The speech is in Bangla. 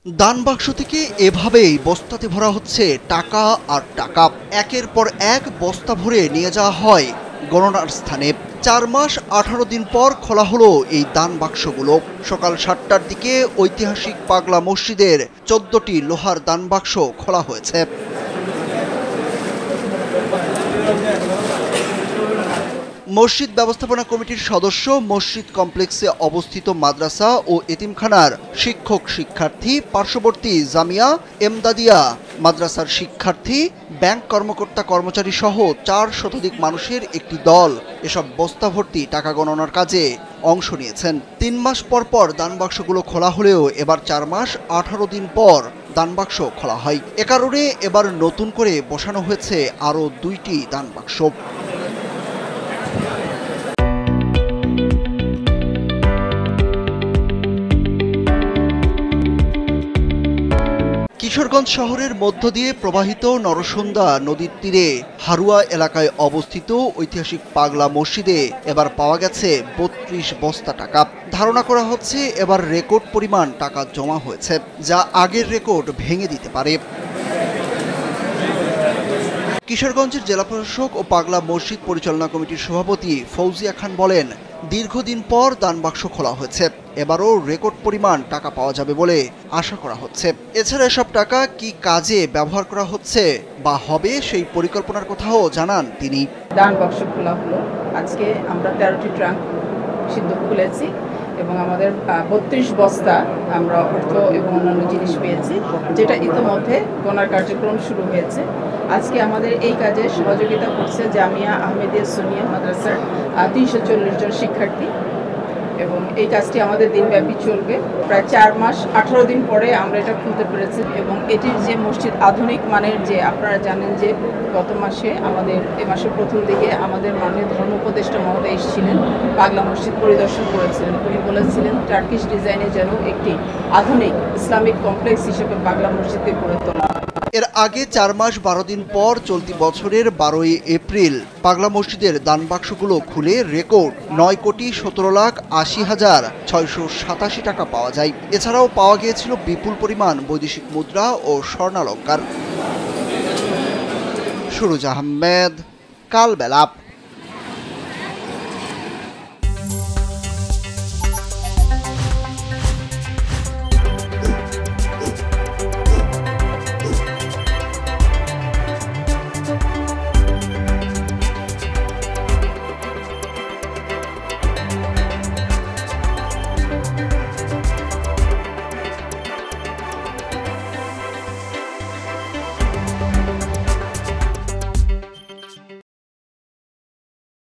দান বাক্স থেকে এভাবেই বস্তাতে ভরা হচ্ছে টাকা আর টাকা। একের পর এক বস্তা ভরে নিয়ে যাওয়া হয় গণনার স্থানে। ৪ মাস ১৮ দিন পর খোলা হলো এই দান বাক্সগুলো। সকাল ৭টার দিকে ঐতিহাসিক পাগলা মসজিদের ১৪টি লোহার দান বাক্স খোলা হয়েছে। মসজিদ ব্যবস্থাপনা কমিটির সদস্য, মসজিদ কমপ্লেক্সে অবস্থিত মাদ্রাসা ও এতিমখানার শিক্ষক শিক্ষার্থী, পার্শ্ববর্তী জামিয়া এমদাদিয়া মাদ্রাসার শিক্ষার্থী, ব্যাংক কর্মকর্তা কর্মচারী সহ ৪ শতাধিক মানুষের একটি দল এসব বস্তা ভর্তি টাকা গণনার কাজে অংশ নিয়েছেন। ৩ মাস পর পর দান বাক্সগুলো খোলা হলেও এবার ৪ মাস ১৮ দিন পর দান বাক্স খোলা হয়। এ কারণে এবার নতুন করে বসানো হয়েছে আরও ২টি দান বাক্স। কিশোরগঞ্জ শহরের মধ্য দিয়ে প্রবাহিত নরসুন্দা নদীর তীরে হারুয়া এলাকায় অবস্থিত ঐতিহাসিক পাগলা মসজিদে এবার পাওয়া গেছে ৩২ বস্তা টাকা। ধারণা করা হচ্ছে এবার রেকর্ড পরিমাণ টাকা জমা হয়েছে, যা আগের রেকর্ড ভেঙে দিতে পারে। কিশোরগঞ্জের জেলা প্রশাসক ও পাগলা মসজিদ পরিচালনা কমিটির সভাপতি ফৌজিয়া খান বলেন, দীর্ঘদিন পর দান বাক্স খোলা হয়েছে, এবারও রেকর্ড পরিমাণ টাকা পাওয়া যাবে বলে আশা করা হচ্ছে। এছাড়া এসব টাকা কি কাজে ব্যবহার করা হচ্ছে বা হবে সেই পরিকল্পনার কথাও জানান তিনি। দান বাক্স খোলা হলো, আজকে আমরা 13টি ট্রাঙ্ক সিদ্ধ খুলেছি এবং আমাদের ৩২ বস্তা আমরা অর্থ এবং অন্যান্য জিনিস পেয়েছি, যেটা ইতিমধ্যে গণনার কার্যক্রম শুরু হয়েছে। আজকে আমাদের এই কাজে সহযোগিতা করছে জামিয়া আহমেদিয়া সুনিয়া মাদ্রাসার ৩৪০ জন শিক্ষার্থী এবং এই কাজটি আমাদের দিনব্যাপী চলবে। প্রায় ৪ মাস ১৮ দিন পরে আমরা এটা খুলতে পেরেছি এবং এটির যে মসজিদ আধুনিক মানের, যে আপনারা জানেন যে গত মাসে আমাদের এ মাসের প্রথম দিকে আমাদের মাননীয় ধর্ম উপদেষ্টা মহোদয় এসেছিলেন, পাগলা মসজিদ পরিদর্শন করেছিলেন। উনি বলেছিলেন টার্কিশ ডিজাইনে যেন একটি আধুনিক ইসলামিক কমপ্লেক্স হিসেবে পাগলা মসজিদকে গড়ে তোলা। এর আগে ৪ মাস ১২ দিন পর চলতি বছরের ১২ই এপ্রিল পাগলা মসজিদের দান বাক্সগুলো খুলে রেকর্ড ৯,১৭,৮০,৬৮৭ টাকা পাওয়া যায়। এছাড়াও পাওয়া গিয়েছিল বিপুল পরিমাণ বৈদেশিক মুদ্রা ও স্বর্ণালংকার। সুরুজ আহমেদ, কালবেলা।